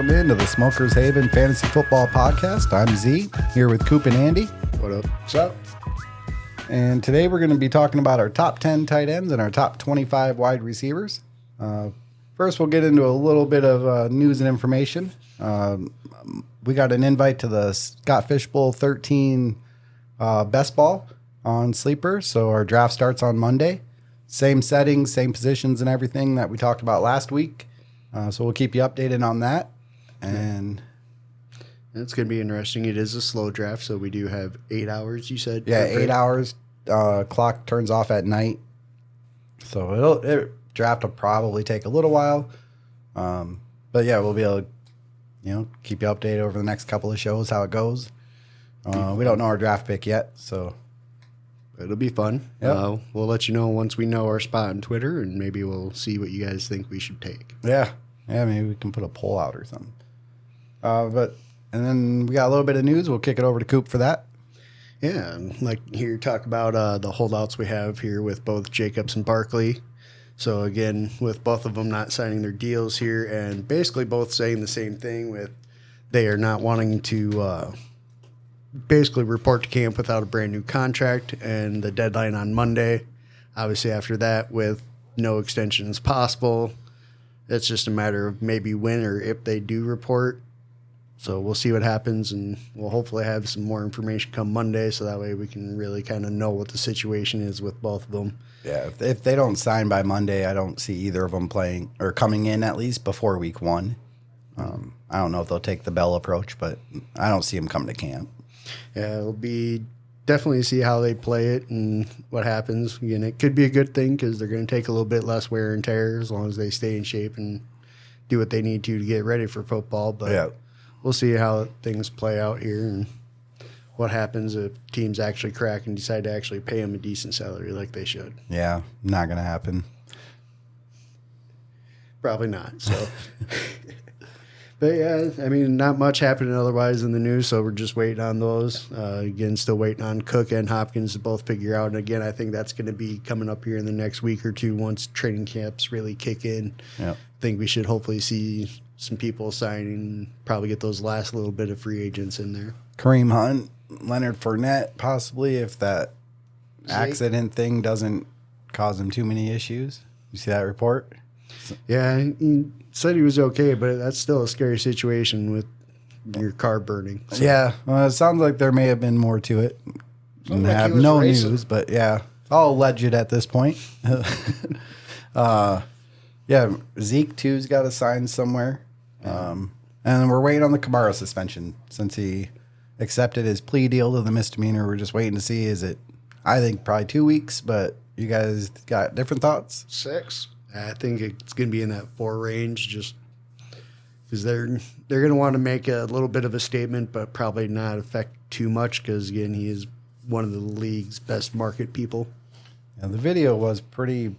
welcome into the Smokers Haven Fantasy Football Podcast. I'm Z, here with Coop and Andy. What up? What's up? And today we're going to be talking about our top 10 tight ends and our top 25 wide receivers. First, we'll get into a little bit of news and information. We got an invite to the Scott Fishbowl 13 Best Ball on Sleeper, so our draft starts on Monday. Same settings, same positions and everything that we talked about last week. So we'll keep you updated on that. And it's going to be interesting. It is a slow draft, so we do have 8 hours, you said? Yeah, 8 hours. Clock turns off at night. So draft will probably take a little while. But yeah, we'll be able to, keep you updated over the next couple of shows how it goes. We don't know our draft pick yet, so it'll be fun. Yep. We'll let you know once we know our spot on Twitter, and maybe we'll see what you guys think we should take. Yeah, maybe we can put a poll out or something. And then we got a little bit of news. We'll kick it over to Coop for that. Yeah, like here, talk about the holdouts we have here with both Jacobs and Barkley. So again, with both of them not signing their deals here, and basically both saying the same thing with they are not wanting to basically report to camp without a brand new contract, and the deadline on Monday. Obviously, after that, with no extensions possible, it's just a matter of maybe when or if they do report. So we'll see what happens, and we'll hopefully have some more information come Monday, so that way we can really kind of know what the situation is with both of them. Yeah, if they don't sign by Monday, I don't see either of them playing or coming in at least before week 1. I don't know if they'll take the Bell approach, but I don't see them coming to camp. Yeah, it'll be definitely see how they play it and what happens. Again, it could be a good thing because they're going to take a little bit less wear and tear as long as they stay in shape and do what they need to get ready for football. But yeah, we'll see how things play out here and what happens if teams actually crack and decide to actually pay them a decent salary like they should. Yeah, not going to happen. Probably not. So, but yeah, I mean, not much happening otherwise in the news, so we're just waiting on those. Again, still waiting on Cook and Hopkins to both figure out. And again, I think that's going to be coming up here in the next week or two once training camps really kick in. Yep. I think we should hopefully see some people signing, probably get those last little bit of free agents in there. Kareem Hunt, Leonard Fournette, possibly, if that accident thing doesn't cause him too many issues. You see that report? Yeah, he said he was okay, but that's still a scary situation with your car burning. So. Yeah, well, it sounds like there may have been more to it. And like have no news, but yeah, it's all alleged at this point. Yeah, Zeke too's got to sign somewhere. And we're waiting on the Kamara suspension since he accepted his plea deal to the misdemeanor. We're just waiting to see, is it, I think, probably 2 weeks, but you guys got different thoughts? 6. I think it's going to be in that 4 range just because they're going to want to make a little bit of a statement, but probably not affect too much because, again, he is one of the league's best market people. Yeah, the video was pretty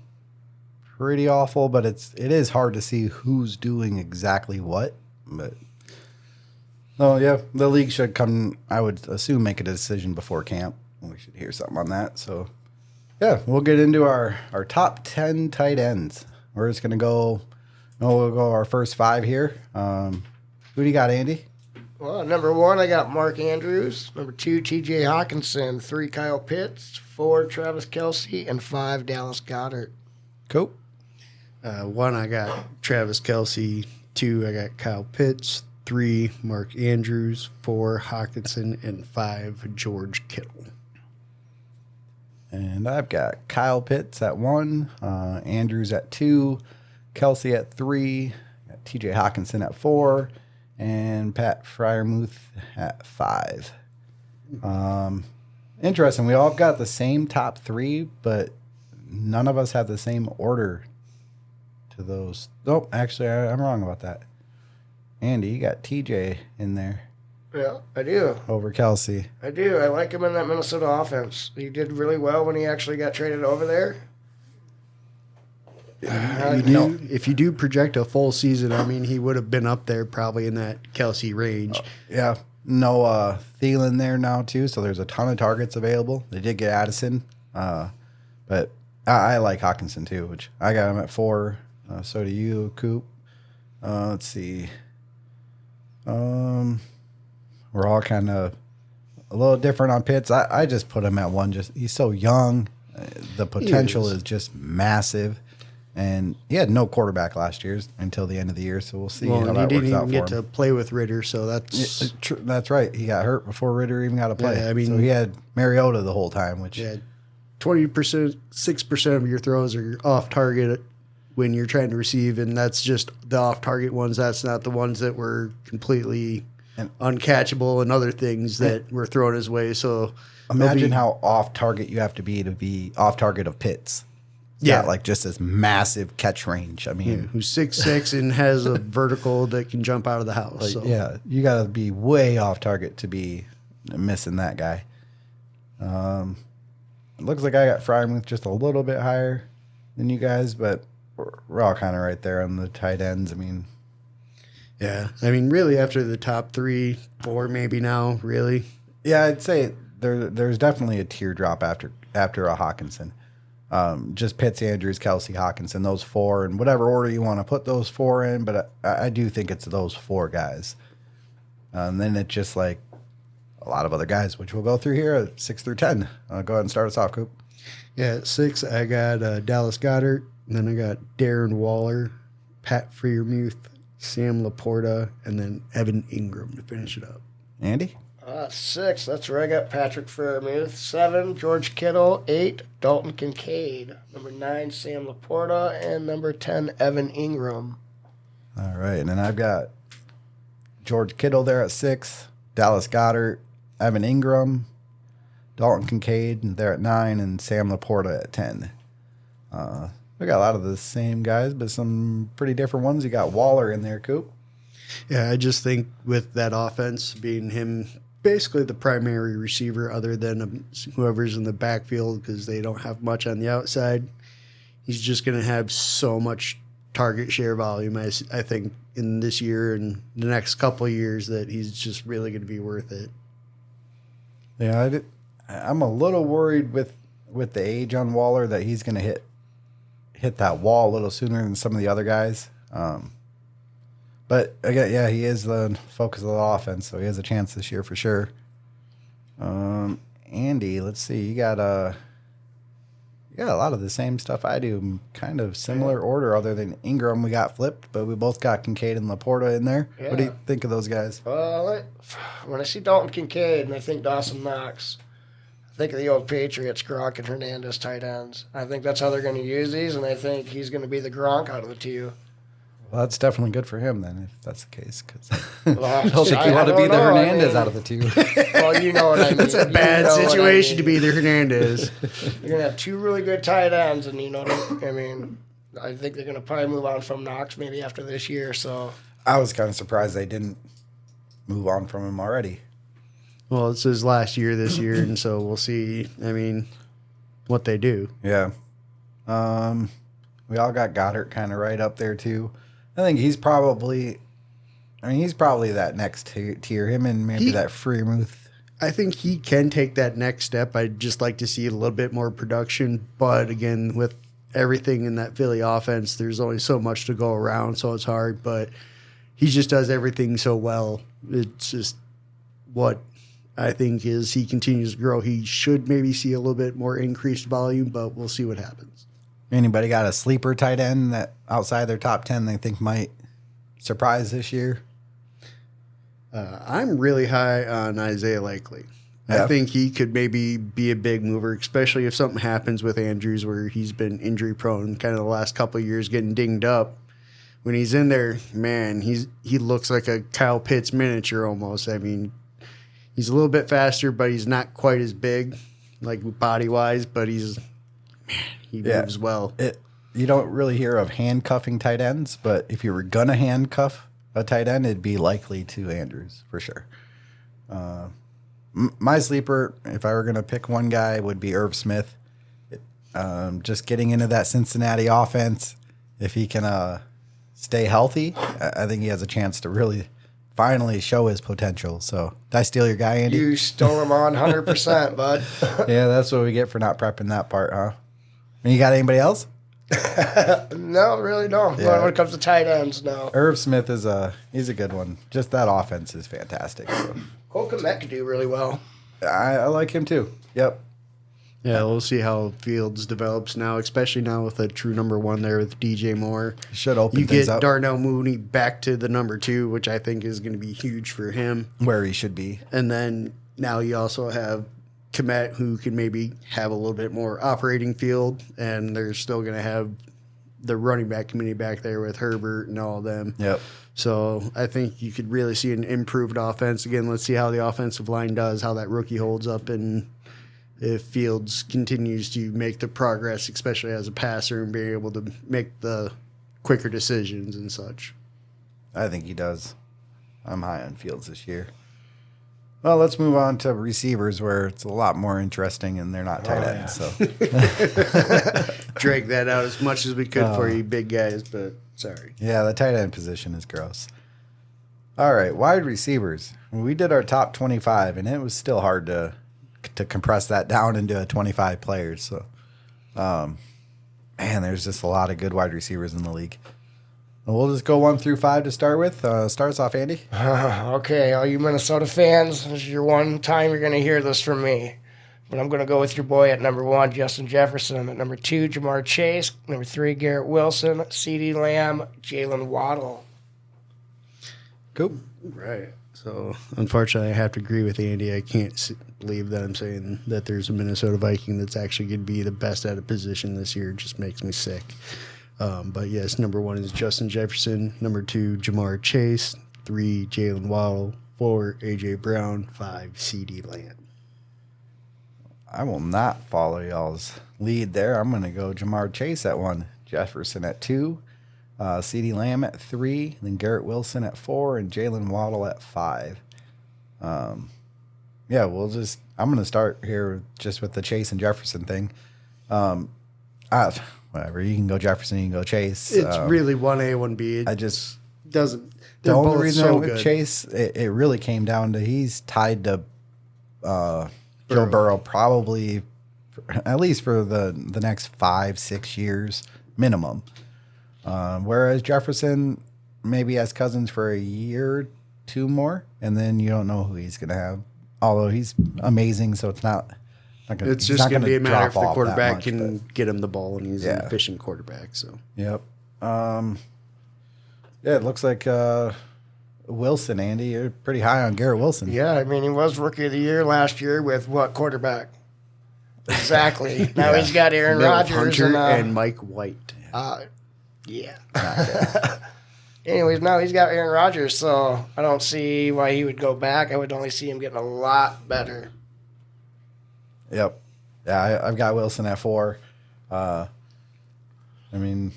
awful, but it is hard to see who's doing exactly what. But yeah, the league should come, I would assume, make a decision before camp. We should hear something on that. So yeah, we'll get into our top 10 tight ends. We're just gonna go. We'll go our first 5 here. Who do you got, Andy? Well, number 1, I got Mark Andrews. Number 2, T.J. Hawkinson. 3, Kyle Pitts. 4, Travis Kelce. And 5, Dallas Goedert. Cool. 1, I got Travis Kelce. 2, I got Kyle Pitts. 3, Mark Andrews. 4, Hawkinson. And 5, George Kittle. And I've got Kyle Pitts at 1, Andrews at 2, Kelce at 3, got T.J. Hawkinson at 4, and Pat Freiermuth at 5. Interesting. We all got the same top 3, but none of us have the same order to those. Nope, actually, I'm wrong about that. Andy, you got T.J. in there. Yeah, I do. Over Kelce. I do. I like him in that Minnesota offense. He did really well when he actually got traded over there. If you do project a full season, I mean, he would have been up there probably in that Kelce range. Yeah. No Thielen there now, too, so there's a ton of targets available. They did get Addison, but I like Hawkinson, too, which I got him at 4. So do you, Coop. Let's see. We're all kind of a little different on Pitts. I just put him at one. Just he's so young. The potential is just massive. And he had no quarterback last year until the end of the year, so we'll see how that works out for him. He didn't even get to play with Ritter, so that's... That's right. He got hurt before Ritter even got to play. Yeah, I mean, so he had Mariota the whole time, which... Yeah, 20%, 6% of your throws are off target when you're trying to receive, and that's just the off target ones. That's not the ones that were completely uncatchable and other things that were thrown his way. So imagine how off target you have to be off target of Pitts. Yeah, like just this massive catch range. I mean, who's 6'6" and has a vertical that can jump out of the house. Like, so. Yeah, you got to be way off target to be missing that guy. It looks like I got Frymuth just a little bit higher than you guys, but we're all kind of right there on the tight ends. I mean, yeah, I mean, really after the top 3, 4, maybe now, really. Yeah, I'd say there's definitely a teardrop after a Hawkinson. Just Pitts, Andrews, Kelsey, Hawkinson, those 4, in whatever order you want to put those 4 in. But I do think it's those 4 guys. And then it's just like a lot of other guys, which we'll go through here at 6 through 10. Go ahead and start us off, Coop. Yeah, at 6, I got Dallas Goedert. And then I got Darren Waller, Pat Freiermuth, Sam Laporta, and then Evan Ingram to finish it up. Andy? 6, that's where I got Patrick Freiermuth. 7, George Kittle. 8, Dalton Kincaid. Number 9, Sam Laporta. And number 10, Evan Ingram. All right, and then I've got George Kittle there at 6, Dallas Goedert, Evan Ingram, Dalton Kincaid there at 9, and Sam Laporta at 10. We got a lot of the same guys, but some pretty different ones. You got Waller in there, Coop. Yeah, I just think with that offense being him basically the primary receiver other than whoever's in the backfield because they don't have much on the outside, he's just going to have so much target share volume, I think, in this year and the next couple of years that he's just really going to be worth it. Yeah, I'm a little worried with the age on Waller that he's going to hit that wall a little sooner than some of the other guys. But again, yeah, he is the focus of the offense, so he has a chance this year for sure. Andy, let's see, you got a lot of the same stuff I do, kind of similar order, other than Ingram we got flipped, but we both got Kincaid and Laporta in there. Yeah. What do you think of those guys? Well, when I see Dalton Kincaid and I think Dawson Knox, I think of the old Patriots, Gronk and Hernandez tight ends. I think that's how they're going to use these, and I think he's going to be the Gronk out of the two. Well, that's definitely good for him then, if that's the case. Because well, I don't think you want to be the Hernandez out of the two. Well, you know what I mean. That's a bad situation to be the Hernandez. You're going to have 2 really good tight ends, and you know what I mean. I think they're going to probably move on from Knox maybe after this year. So I was kind of surprised they didn't move on from him already. Well, it's his last year this year, and so we'll see, I mean, what they do. Yeah. We all got Goddard kind of right up there, too. I think he's probably that next tier. Him and maybe that Freiermuth. I think he can take that next step. I'd just like to see a little bit more production. But again, with everything in that Philly offense, there's only so much to go around, so it's hard. But he just does everything so well. It's just what I think is he continues to grow. He should maybe see a little bit more increased volume, but we'll see what happens. Anybody got a sleeper tight end that outside their top 10 they think might surprise this year? I'm really high on Isaiah Likely. Yeah. I think he could maybe be a big mover, especially if something happens with Andrews where he's been injury prone kind of the last couple of years getting dinged up. When he's in there, man, he looks like a Kyle Pitts miniature almost. I mean, he's a little bit faster, but he's not quite as big, like body-wise, but he moves well. You don't really hear of handcuffing tight ends, but if you were going to handcuff a tight end, it'd be likely to Andrews for sure. My sleeper, if I were going to pick one guy, would be Irv Smith. Just getting into that Cincinnati offense, if he can stay healthy, I think he has a chance to really finally show his potential. So, did I steal your guy, Andy? You stole him on 100%, bud. Yeah, that's what we get for not prepping that part, huh? You got anybody else? No, really don't. Yeah. When it comes to tight ends, no. Irv Smith he's a good one. Just that offense is fantastic. So. Cole Kmet could do really well. I like him too. Yep. Yeah, we'll see how Fields develops now, especially now with a true number one there with DJ Moore. Should open You things get up Darnell Mooney back to the number 2, which I think is going to be huge for him. where he should be. And then now you also have Komet, who can maybe have a little bit more operating field, and they're still going to have the running back committee back there with Herbert and all of them. Yep. So I think you could really see an improved offense. Again, let's see how the offensive line does, how that rookie holds up, and if Fields continues to make the progress, especially as a passer, and being able to make the quicker decisions and such. I think he does. I'm high on Fields this year. Well, let's move on to receivers where it's a lot more interesting and they're not tight ends. So Drag that out as much as we could for you big guys, but sorry. yeah, the tight end position is gross. All right, wide receivers. We did our top 25, and it was still hard to compress that down into 25 players. So, man, there's just a lot of good wide receivers in the league. We'll just go 1 through 5 to start with. Starts off, Andy. Okay, all you Minnesota fans, this is your one time you're going to hear this from me. But I'm going to go with your boy at number 1, Justin Jefferson. At number 2, Jamar Chase. Number 3, Garrett Wilson. CeeDee Lamb, Jalen Waddle. Cool. Right. So, unfortunately, I have to agree with Andy. I can't believe that I'm saying that there's a Minnesota Viking that's actually going to be the best at a position this year. It just makes me sick. But, yes, number 1 is Justin Jefferson. Number 2, Jamar Chase. 3, Jalen Waddle. 4, A.J. Brown. 5, CeeDee Lamb. I will not follow y'all's lead there. I'm going to go Jamar Chase at 1, Jefferson at 2, CeeDee Lamb at 3, then Garrett Wilson at 4, and Jalen Waddle at 5. I'm going to start here just with the Chase and Jefferson thing. Whatever, you can go Jefferson, you can go Chase. It's really 1A, 1B. I just doesn't. the They're only both reason I so went good. Chase, it really came down to he's tied to Joe Burrow probably at least for the next 5-6 years minimum. Whereas Jefferson maybe has Cousins for a year or 2 more, and then you don't know who he's going to have. Although he's amazing, so it's not gonna, It's just going to be a matter if the drop off that quarterback much, can but- get him the ball, and he's an Yeah. efficient quarterback. So Yep. It looks like Wilson, Andy, you're pretty high on Garrett Wilson. Yeah, I mean, he was Rookie of the Year last year with what quarterback? Exactly. Now he's got Aaron Mel Rodgers Hunter and and Mike White. yeah. Anyways, now he's got Aaron Rodgers, so I don't see why he would go back. I would only see him getting a lot better. Yep. Yeah, I've got Wilson at 4. I mean,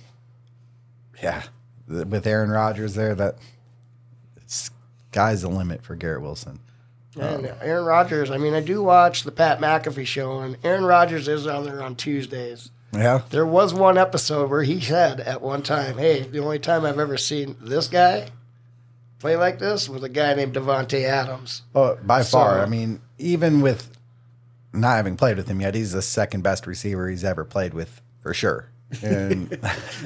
yeah, with Aaron Rodgers there, that sky's the limit for Garrett Wilson. And Aaron Rodgers, I mean, I do watch the Pat McAfee show, and Aaron Rodgers is on there on Tuesdays. Yeah. There was one episode where he said at one time, hey, the only time I've ever seen this guy play like this was a guy named Devontae Adams. Oh, by So- far. I mean, even with not having played with him yet, he's the second best receiver he's ever played with for sure. And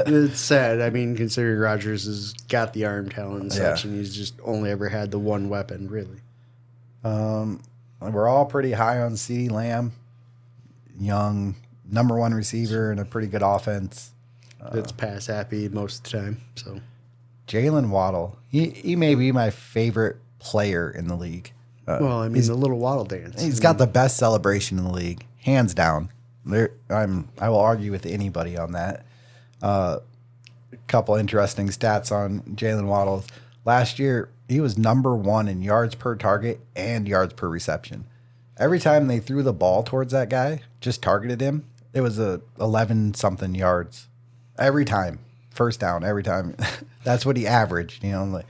It's sad. I mean, considering Rodgers has got the arm talent and such, Yeah. and he's just only ever had the one weapon, really. we're all pretty high on CeeDee Lamb, young number 1 receiver and a pretty good offense. That's pass happy most of the time. So Jalen Waddle, he may be my favorite player in the league. well, I mean, the little waddle dance. He's got the best celebration in the league, hands down. I will argue with anybody on that. A couple interesting stats on Jalen Waddle. Last year, he was number 1 in yards per target and yards per reception. Every time they threw the ball towards that guy, just targeted him, it was 11 something yards. Every time, first down, every time. That's what he averaged. You know, like,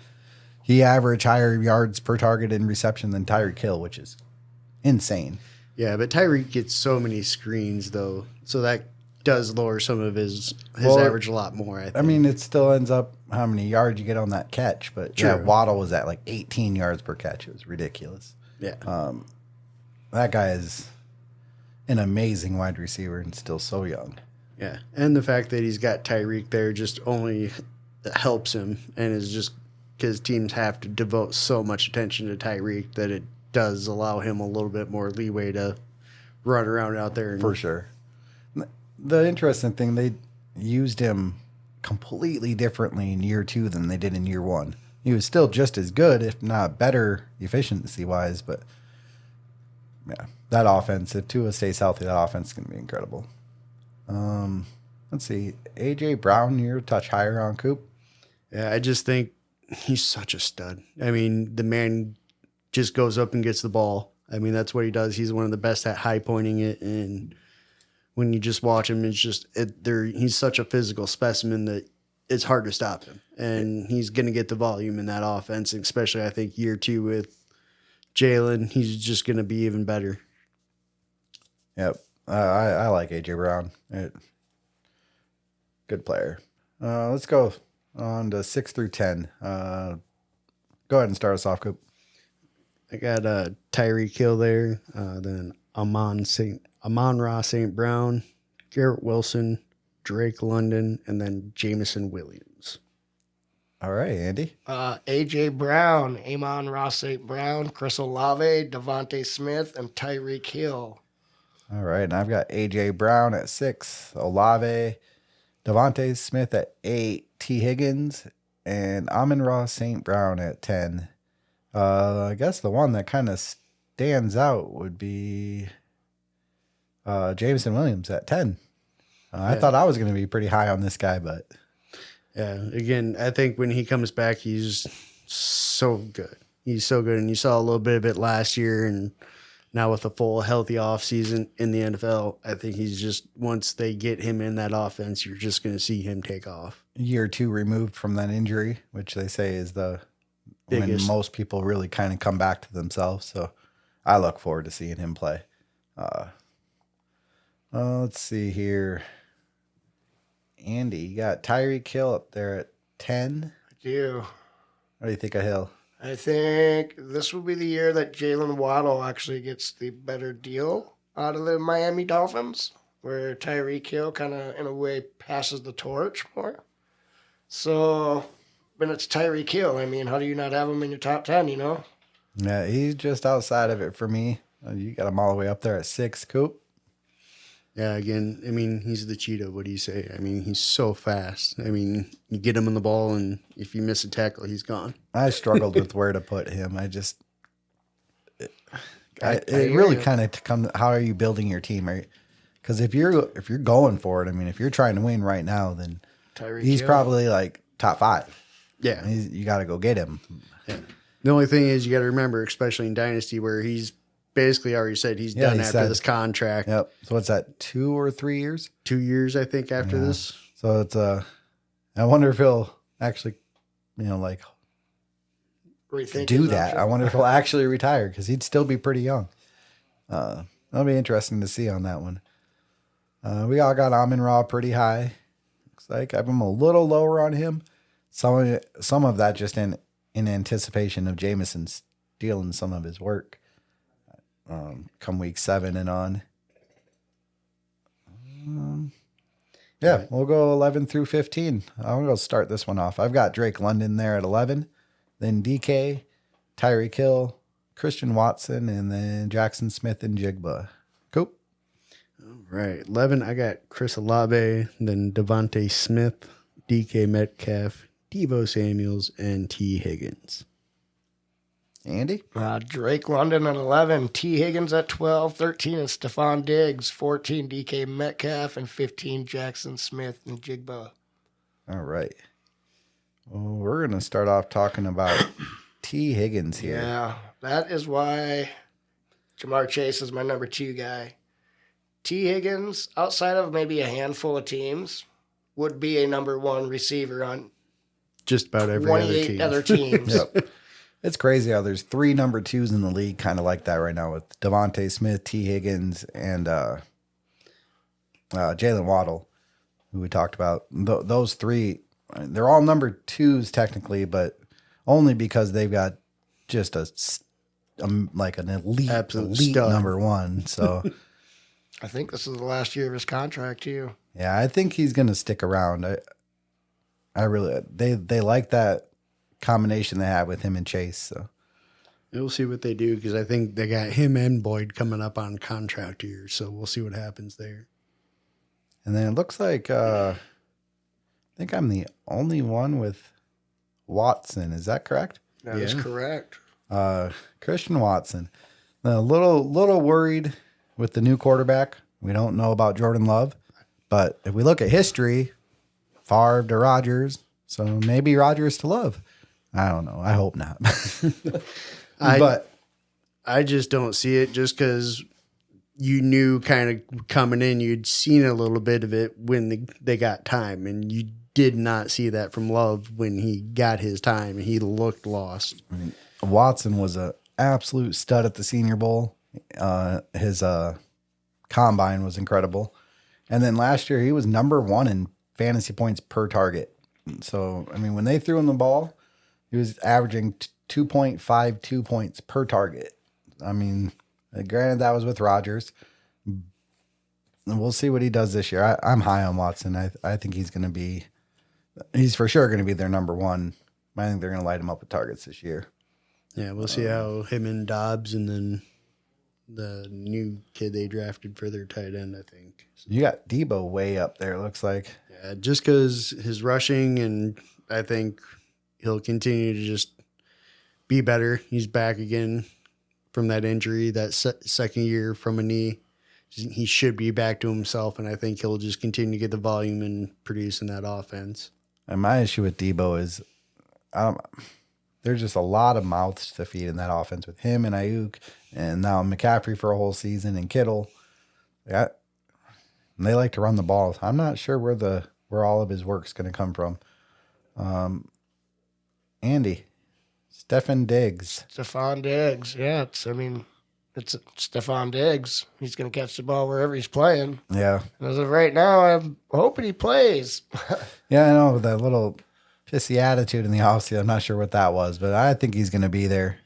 he averaged higher yards per target and reception than Tyreek Hill, which is insane. Yeah, but Tyreek gets so many screens, though, so that does lower some of his Well, average a lot more, I think. I mean, it still ends up how many yards you get on that catch, but yeah, True. Waddle was at like 18 yards per catch. It was ridiculous. Yeah. That guy is an amazing wide receiver and still so young. Yeah, and the fact that he's got Tyreek there just only helps him, and is just because teams have to devote so much attention to Tyreek that it does allow him a little bit more leeway to run around out there. And For sure. The interesting thing, they used him completely differently in year 2 than they did in year 1. He was still just as good, if not better, efficiency-wise, but yeah, that offense, if Tua stays healthy, that offense is going to be incredible. Let's see. A.J. Brown, you're a touch higher on Coop. Yeah, I just think he's such a stud. I mean, the man just goes up and gets the ball. I mean, that's what he does. He's one of the best at high pointing it, and when you just watch him, it's just he's such a physical specimen that it's hard to stop him. And he's going to get the volume in that offense, especially I think year 2 with Jalen. He's just going to be even better. Yep. I like A.J. Brown. Good player. Let's go on to 6 through 10. Go ahead and start us off, Coop. I got Tyreek Hill there, then Amon-Ra St. Brown, Garrett Wilson, Drake London, and then Jameson Williams. All right, Andy. A.J. Brown, Amon-Ra St. Brown, Chris Olave, Devontae Smith, and Tyreek Hill. All right, and I've got A.J. Brown at 6, Olave, Devontae Smith at 8, T. Higgins, and Amon-Ra St. Brown at 10. I guess the one that kind of stands out would be Jameson Williams at 10. I thought I was going to be pretty high on this guy, but yeah, again, I think when he comes back, he's so good. He's so good, and you saw a little bit of it last year, and now with a full healthy offseason in the NFL, I think he's just, once they get him in that offense, you're just going to see him take off. year 2 removed from that injury, which they say is the biggest. when most people really kind of come back to themselves. So I look forward to seeing him play. Let's see here. Andy, you got Tyreek Hill up there at 10. I do. What do you think of Hill? I think this will be the year that Jalen Waddle actually gets the better deal out of the Miami Dolphins, where Tyreek Hill kind of, in a way, passes the torch more. So, when it's Tyreek Hill, I mean, how do you not have him in your top 10, you know? Yeah, he's just outside of it for me. You got him all the way up there at 6, Coop. Yeah, again, I mean, he's the cheetah. What do you say? I mean, he's so fast. I mean, you get him in the ball, and if you miss a tackle, he's gone. I struggled with where to put him. It hear really you. kind of comes. How are you building your team? Because if you're going for it, I mean, if you're trying to win right now, then Tyreek he's Hill. probably like top 5. Yeah. You got to go get him. Yeah. The only thing is you got to remember, especially in Dynasty, where he's basically already said he's done he after said- this contract. Yep. So what's that? 2 or 3 years? 2 years, I think, after this. So it's I wonder if he'll actually, like Rethink do his that. option. I wonder if he'll actually retire because he'd still be pretty young. That'll be interesting to see on that one. We all got Amon-Ra pretty high. Looks like I have him a little lower on him. Some of that just in anticipation of Jameson stealing some of his work come week 7 and on. Yeah, we'll go 11 through 15. I'll go start this one off. I've got Drake London there at 11, then DK, Tyreek Hill, Christian Watson, and then Jackson Smith and Jigba. Cool. Right. 11, I got Chris Olave, then Devontae Smith, DK Metcalf, Devo Samuels, and T. Higgins. Andy? Drake London at 11, T. Higgins at 12, 13 is Stephon Diggs, 14 DK Metcalf, and 15 Jackson Smith and Jigba. All right. Well, we're going to start off talking about T. Higgins here. Yeah, that is why Jamar Chase is my number 2 guy. T. Higgins, outside of maybe a handful of teams, would be a number 1 receiver on Just about every other 28 team. other teams. Yep. It's crazy how there's 3 number 2s in the league kind of like that right now with Devontae Smith, T. Higgins, and Jalen Waddle, who we talked about. Those 3, they're all number 2s technically, but only because they've got just like an elite Absolute stud. number 1. So I think this is the last year of his contract too. Yeah, I think he's going to stick around. I really they like that combination they have with him and Chase. So We'll see what they do because I think they got him and Boyd coming up on contract years. So we'll see what happens there. and then it looks like I think I'm the only one with Watson. Is that correct? That is correct. Christian Watson. A little worried with the new quarterback. We don't know about Jordan Love, but if we look at history, Favre to Rodgers, so maybe Rodgers to Love. I don't know. I hope not. But I just don't see it just because you knew kind of coming in, you'd seen a little bit of it when they got time, and you did not see that from Love when he got his time. He looked lost. I mean, Watson was an absolute stud at the Senior Bowl. His combine was incredible. And then last year, he was number 1 in fantasy points per target. So, I mean, when they threw him the ball, he was averaging 2.52 points per target. I mean, granted, that was with Rodgers. And we'll see what he does this year. I'm high on Watson. I think he's for sure going to be their number 1. I think they're going to light him up with targets this year. Yeah, we'll see how him and Dobbs and then the new kid they drafted for their tight end, I think. You got Debo way up there, it looks like. Yeah, just because his rushing, and I think he'll continue to just be better. He's back again from that injury, that second year from a knee. He should be back to himself, and I think he'll just continue to get the volume and produce in that offense. And my issue with Debo is there's just a lot of mouths to feed in that offense with him and Ayuk, and now McCaffrey for a whole season, and Kittle. Yeah, and they like to run the ball. I'm not sure where all of his work's going to come from. Andy, Stefan Diggs. Stephon Diggs. Yeah, it's Stephon Diggs. He's going to catch the ball wherever he's playing. Yeah. And as of right now, I'm hoping he plays. Yeah, I know, that little pissy attitude in the offseason. I'm not sure what that was, but I think he's going to be there.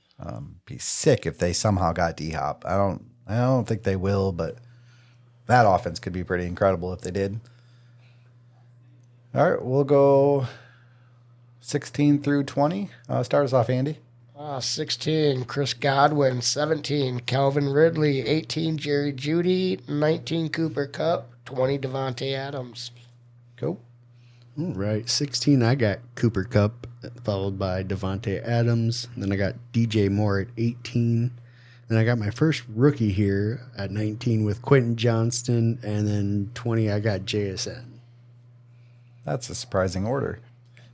Be sick if they somehow got D-Hop. I don't think they will, but that offense could be pretty incredible if they did. All right, we'll go 16 through 20. Start us off, Andy. 16, Chris Godwin. 17, Calvin Ridley. 18, Jerry Jeudy. 19, Cooper Kupp. 20, Devontae Adams. Go. All right, 16, I got Cooper Kupp, followed by Devontae Adams. Then I got DJ Moore at 18. Then I got my first rookie here at 19 with Quentin Johnston. And then 20, I got JSN. That's a surprising order.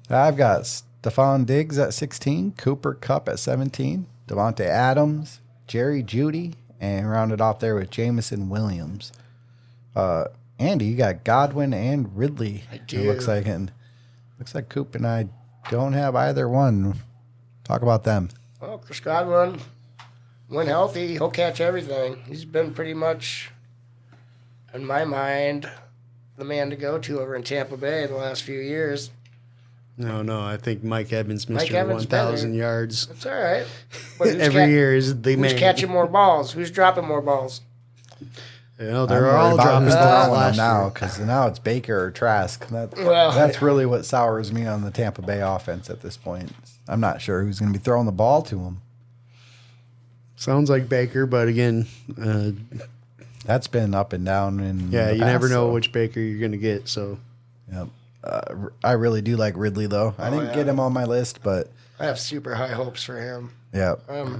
I've got Stephon Diggs at 16, Cooper Kupp at 17, Devontae Adams, Jerry Jeudy, and rounded off there with Jamison Williams. Andy, you got Godwin and Ridley. I do. It looks like Coop and I don't have either one. Talk about them. Well, Chris Godwin, when healthy, he'll catch everything. He's been pretty much, in my mind, the man to go to over in Tampa Bay the last few years. No, I think Mike Evans, Mr. Evans 1,000 yards. That's all right. But Every year is the man. Who's catching more balls? Who's dropping more balls? You know, they're all dropping balls balls now because now it's Baker or Trask. Well, That's really what sours me on the Tampa Bay offense at this point. I'm not sure who's going to be throwing the ball to him. Sounds like Baker, but again, That's been up and down. you never know which Baker you're going to get. So, Yep. I really do like Ridley, though. I didn't get him on my list, but I have super high hopes for him. yeah.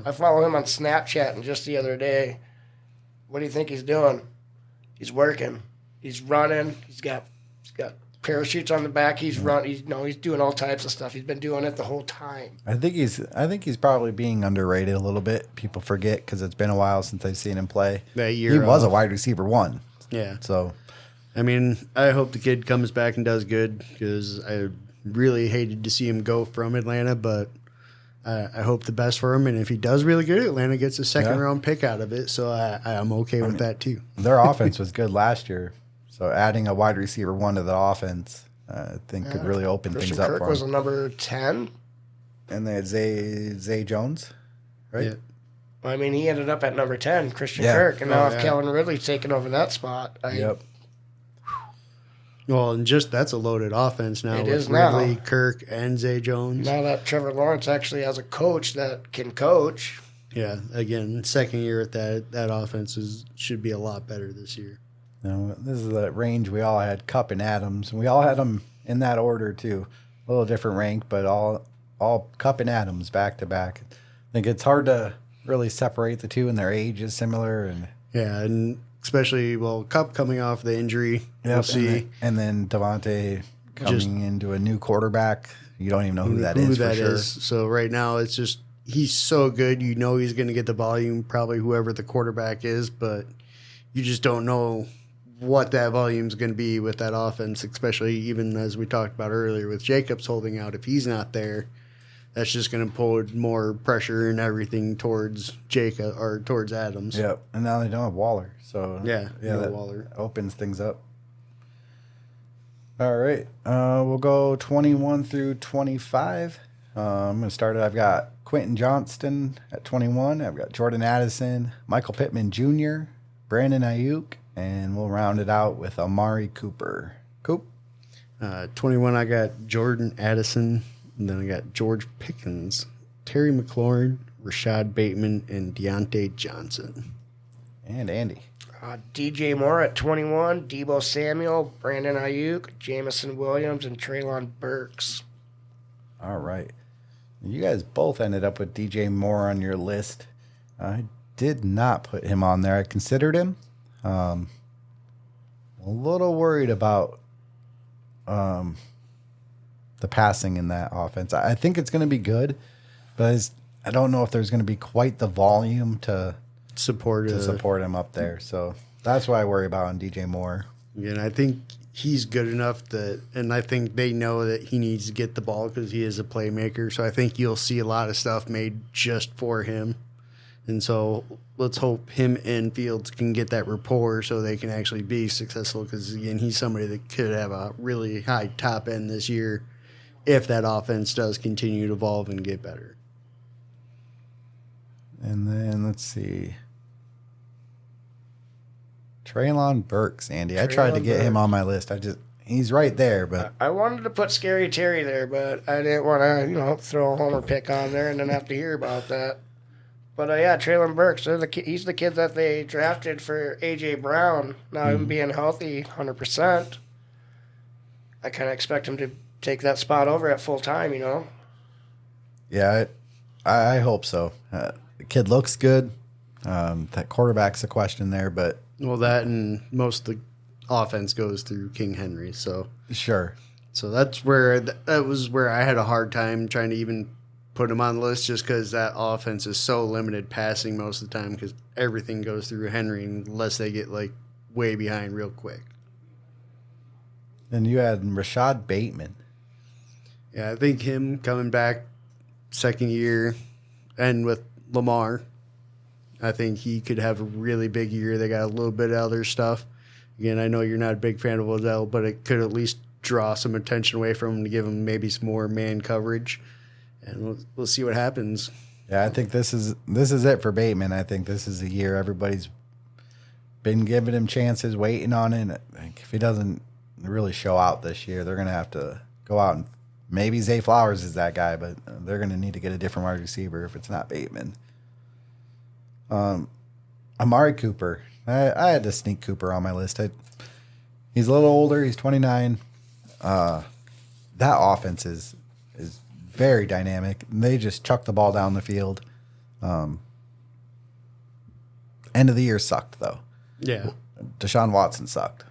I follow him on Snapchat, and just the other day, what do you think he's doing? He's working. He's running. He's got parachutes on the back. He's he's doing all types of stuff. He's been doing it the whole time. I think he's probably being underrated a little bit. People forget because it's been a while since they've seen him play. That year he was a wide receiver 1. Yeah. So, I mean, I hope the kid comes back and does good because I really hated to see him go from Atlanta, but I hope the best for him. And if he does really good, Atlanta gets a second-round pick out of it, so I'm okay with that too. their offense was good last year. So adding a wide receiver 1 to the offense, I think could really open Christian things up Kirk for was him. a number 10. And they had Zay Jones, right? Yeah. I mean, he ended up at number 10, Christian Yeah. Kirk, and now Oh, if yeah. Kellen Ridley's taken over that spot, Yep. Well, and just that's a loaded offense now It with is now. Ridley, Kirk, and Zay Jones. now that Trevor Lawrence actually has a coach that can coach, Yeah, again, second year at that offense should be a lot better this year. This is the range we all had, Cup and Adams. We all had them in that order too. A little different rank, but all Cup and Adams back to back. I think it's hard to really separate the two, and their age is similar. And Yeah, and especially Cup coming off the injury, we'll see and then Devontae coming into a new quarterback. You don't even know who that is for sure. So right now it's just he's so good. You know he's going to get the volume, probably whoever the quarterback is, but you just don't know what that volume is going to be with that offense, especially even as we talked about earlier with Jacobs holding out. If he's not there, that's just going to pull more pressure and everything towards Jacob or towards Adams. Yep. And now they don't have Waller. So Yeah, no that Waller. opens things up. All right. We'll go 21 through 25. I'm going to start it. I've got Quentin Johnston at 21. I've got Jordan Addison, Michael Pittman Jr., Brandon Ayuk, and we'll round it out with Amari Cooper. Coop? 21, I got Jordan Addison, and then I got George Pickens, Terry McLaurin, Rashad Bateman, and Deontay Johnson. And Andy. DJ Moore at 21, Debo Samuel, Brandon Ayuk, Jamison Williams, and Traylon Burks. All right. You guys both ended up with DJ Moore on your list. I did not put him on there. I considered him. A little worried about the passing in that offense. I think it's going to be good, but I don't know if there's going to be quite the volume to Support him up there. So that's what I worry about on DJ Moore. And I think he's good enough and I think they know that he needs to get the ball because he is a playmaker. So I think you'll see a lot of stuff made just for him. And so let's hope him and Fields can get that rapport so they can actually be successful because, again, he's somebody that could have a really high top end this year if that offense does continue to evolve and get better. And then let's see. Traylon Burks, Andy. I tried to get him on my list. He's right there, but I wanted to put Scary Terry there, but I didn't want to, throw a homer pick on there and then have to hear about that. But yeah, Traylon Burks, he's the kid that they drafted for A.J. Brown. Now him being healthy 100%, I kind of expect him to take that spot over at full time, yeah, I hope so. The kid looks good. That quarterback's a question there, but Well, that and most of the offense goes through King Henry. So sure. So that was where I had a hard time trying to even put him on the list just because that offense is so limited passing most of the time because everything goes through Henry unless they get way behind real quick. And you had Rashad Bateman. Yeah, I think him coming back second year and with Lamar, I think he could have a really big year. They got a little bit of other stuff. Again, I know you're not a big fan of Odell, but it could at least draw some attention away from him to give him maybe some more man coverage. And we'll see what happens. Yeah, I think this is it for Bateman. I think this is the year everybody's been giving him chances, waiting on it. If he doesn't really show out this year, they're going to have to go out and maybe Zay Flowers is that guy, but they're going to need to get a different wide receiver if it's not Bateman. Amari Cooper. I had to sneak Cooper on my list. He's a little older. He's 29. That offense is very dynamic. They just chuck the ball down the field. End of the year sucked, though. Yeah. Deshaun Watson sucked.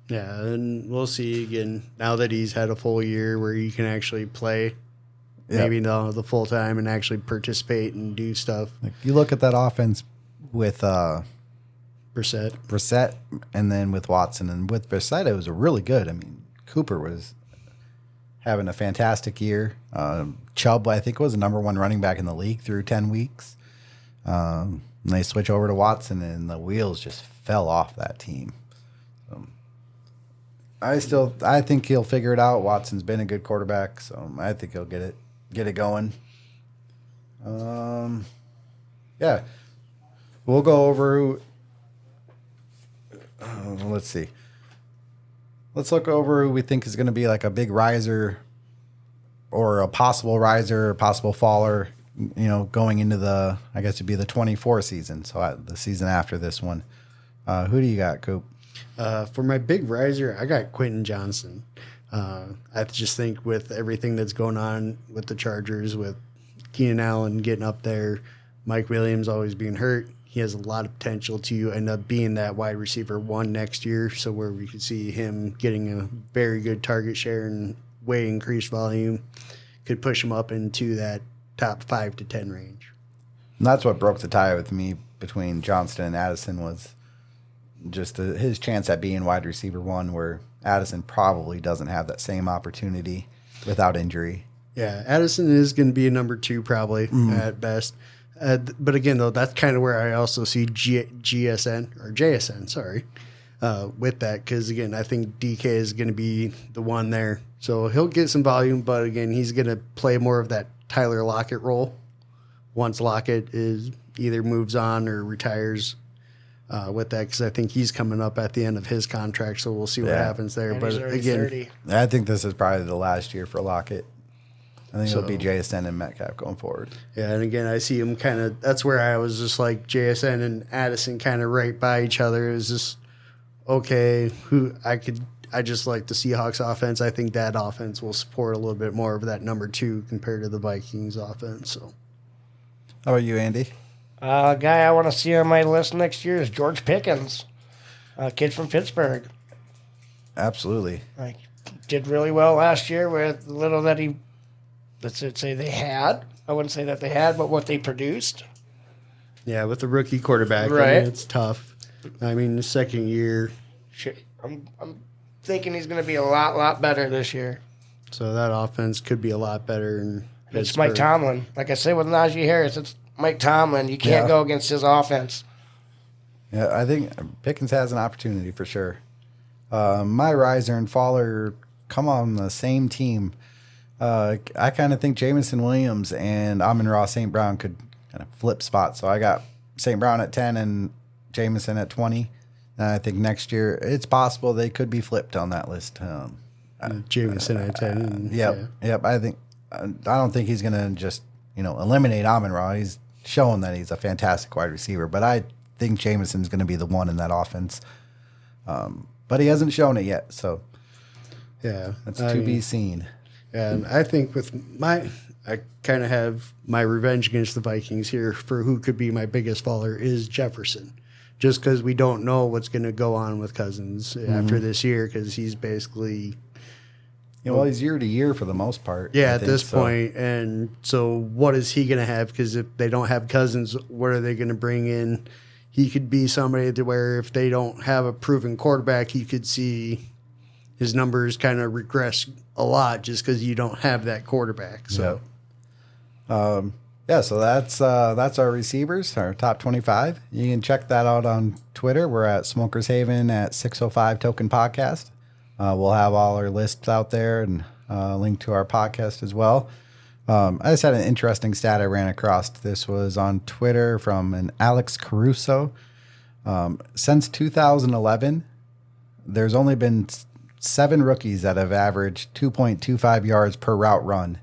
Yeah, and we'll see again now that he's had a full year where he can actually play maybe the full time and actually participate and do stuff. Like you look at that offense with Brissett. and then with Watson. And with Brissett, it was really good. I mean, Cooper was having a fantastic year. Chubb, I think, was the number one running back in the league through 10 weeks. And they switch over to Watson, and the wheels just fell off that team. I think he'll figure it out. Watson's been a good quarterback, so I think he'll get it going. Yeah. we'll go over. Let's see. Let's look over who we think is going to be like a big riser or a possible riser, or possible faller, going into I guess it'd be the 24 season. So the season after this one. Who do you got, Coop? For my big riser, I got Quentin Johnson. I just think with everything that's going on with the Chargers, with Keenan Allen getting up there, Mike Williams always being hurt, he has a lot of potential to end up being that wide receiver 1 next year. So where we could see him getting a very good target share and way increased volume could push him up into that top 5 to 10 range. And that's what broke the tie with me between Johnston and Addison, was just his chance at being wide receiver 1, where Addison probably doesn't have that same opportunity without injury. Yeah, Addison is going to be a number 2 probably at best. But again, though, that's kind of where I also see JSN, with that. Because, again, I think DK is going to be the one there. So he'll get some volume, but, again, he's going to play more of that Tyler Lockett role once Lockett either moves on or retires with that. Because I think he's coming up at the end of his contract, so we'll see what happens there. And but, he's already again, 30. I think this is probably the last year for Lockett. I think it'll be JSN and Metcalf going forward. Yeah, and again, I see him kind of. That's where I was just like JSN and Addison kind of right by each other. It was just okay. I just like the Seahawks offense. I think that offense will support a little bit more of that number 2 compared to the Vikings offense. So, how about you, Andy? A guy I want to see on my list next year is George Pickens, a kid from Pittsburgh. Absolutely. Like, did really well last year with the little that he. Let's say they had. I wouldn't say that they had, but what they produced. yeah, with the rookie quarterback, Right. it's tough. I mean, the second year, I'm thinking he's going to be a lot better this year. so that offense could be a lot better. And It's Mike Tomlin. Like I said with Najee Harris, it's Mike Tomlin. You can't go against his offense. Yeah, I think Pickens has an opportunity for sure. My riser and faller come on the same team. I kind of think Jamison Williams and Amon-Ra St. Brown could kind of flip spots. So I got St. Brown at 10 and Jamison at 20. And I think next year it's possible they could be flipped on that list. Jameson at 10. Yep. I don't think he's going to just eliminate Amon-Ra. He's shown that he's a fantastic wide receiver, but I think Jamison's going to be the one in that offense. But he hasn't shown it yet, so that's to be seen. And I think I kind of have my revenge against the Vikings here for who could be my biggest faller is Jefferson. Just because we don't know what's going to go on with Cousins after this year, because he's basically... he's year to year for the most part. Yeah, at this point. And so what is he going to have? Because if they don't have Cousins, what are they going to bring in? He could be somebody to where if they don't have a proven quarterback, you could see his numbers kind of regress a lot just because you don't have that quarterback. So, so that's our receivers, our top 25. You can check that out on Twitter. We're at Smokers Haven at 605 Token Podcast. We'll have all our lists out there and link to our podcast as well. I just had an interesting stat I ran across. This was on Twitter from an Alex Caruso. Since 2011, there's only been 7 rookies that have averaged 2.25 yards per route run.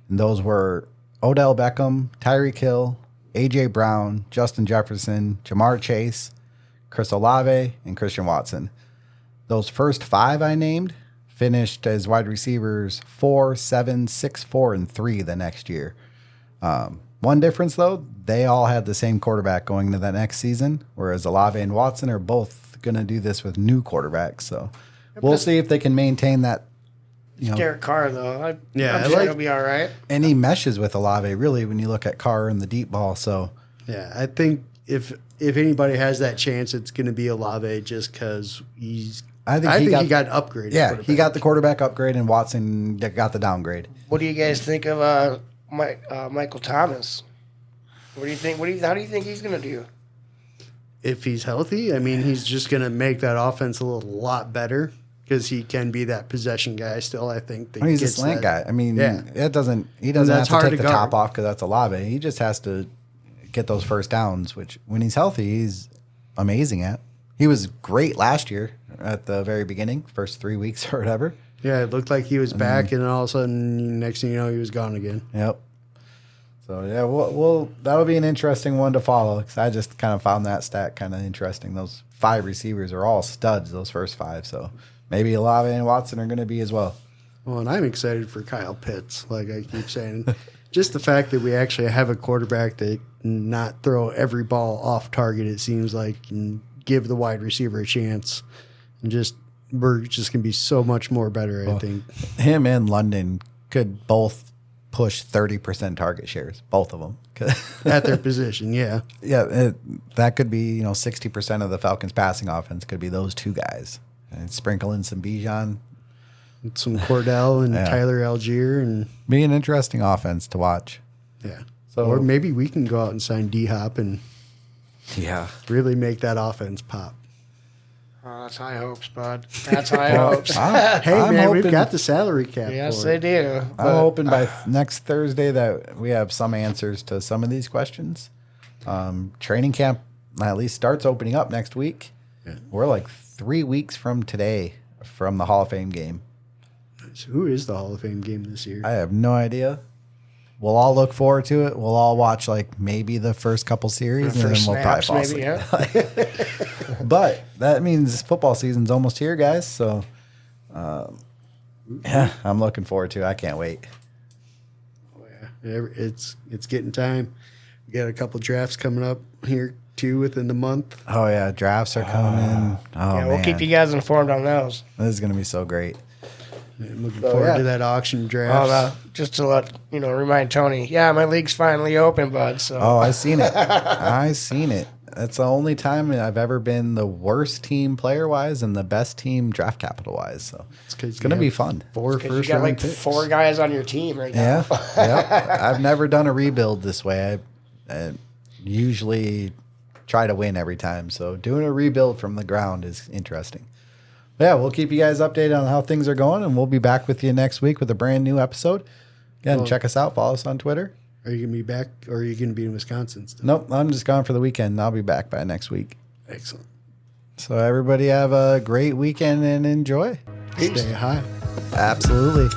And those were Odell Beckham, Tyreek Hill, A.J. Brown, Justin Jefferson, Jamar Chase, Chris Olave, and Christian Watson. Those first 5 I named finished as wide receivers 4, 7, 6, 4, and 3 the next year. One difference, though, they all had the same quarterback going into that next season, whereas Olave and Watson are both going to do this with new quarterbacks. So we'll see if they can maintain that. Derek Carr, though. I'm I sure he'll be all right. And he meshes with Olave, really, when you look at Carr and the deep ball. So yeah, I think if anybody has that chance, it's going to be Olave just because I think he got upgraded. Yeah, he got the quarterback upgrade, and Watson got the downgrade. What do you guys think of Michael Thomas? What do you think? How do you think he's going to do? If he's healthy, I mean, he's just going to make that offense a lot better because he can be that possession guy still. I think that he's a slant guy. I mean, he doesn't have to hard take to the guard. top off because that's Olave. He just has to get those first downs, which when he's healthy, he's amazing at. He was great last year at the very beginning, first 3 weeks or whatever. Yeah, it looked like he was back, and then all of a sudden, next thing you know, he was gone again. Yep. So yeah, we'll that'll be an interesting one to follow because I just kind of found that stat kind of interesting. Those 5 receivers are all studs, those first 5. So maybe Olave and Watson are going to be as well. Well, and I'm excited for Kyle Pitts. Like I keep saying, just the fact that we actually have a quarterback that can not throw every ball off target. It seems like, and give the wide receiver a chance, and we're just gonna be so much more better. I think Him and London could both push 30% target shares, both of them. at their position. Yeah, Yeah, that could be 60% of the Falcons' passing offense could be those 2 guys, and sprinkle in some Bijan. some Cordell and Tyler Algier, and Be an interesting offense to watch. yeah. So- Or maybe we can go out and sign D Hop and Yeah. really make that offense pop. Oh, that's high hopes, bud. That's high hopes. Hey, I'm man, hoping, we've got the salary cap. Yes, for they it. do. I'm But hoping by next Thursday that we have some answers to some of these questions. Training camp at least starts opening up next week. Yeah. We're like 3 weeks from today from the Hall of Fame game. So who is the Hall of Fame game this year? I have no idea. We'll all look forward to it. We'll all watch like maybe the first couple series, and then first we'll probably snaps, fall maybe, asleep. yeah. But that means football season's almost here, guys. So, yeah, I'm looking forward to it. I can't wait. Oh, yeah. It's getting time. We got a couple drafts coming up here too within the month. Oh yeah, drafts are coming. Oh Yeah, man, we'll keep you guys informed on those. this is gonna be so great. I'm looking Oh, forward yeah. to that auction Oh, draft. no, just to let remind Tony. Yeah, my league's finally open, bud. So Oh, I seen it. I seen it. That's the only time I've ever been the worst team player wise and the best team draft capital wise. So it's gonna be fun. 4 'cause you first got round like picks. 4 guys on your team right now. Yeah, yeah. I've never done a rebuild this way. I usually try to win every time. So doing a rebuild from the ground is interesting. Yeah, we'll keep you guys updated on how things are going, and we'll be back with you next week with a brand new episode. Again, check us out. Follow us on Twitter. Are you gonna be back, or are you gonna be in Wisconsin still? Nope, I'm just gone for the weekend. I'll be back by next week. Excellent. So everybody have a great weekend and enjoy. Stay high. Absolutely.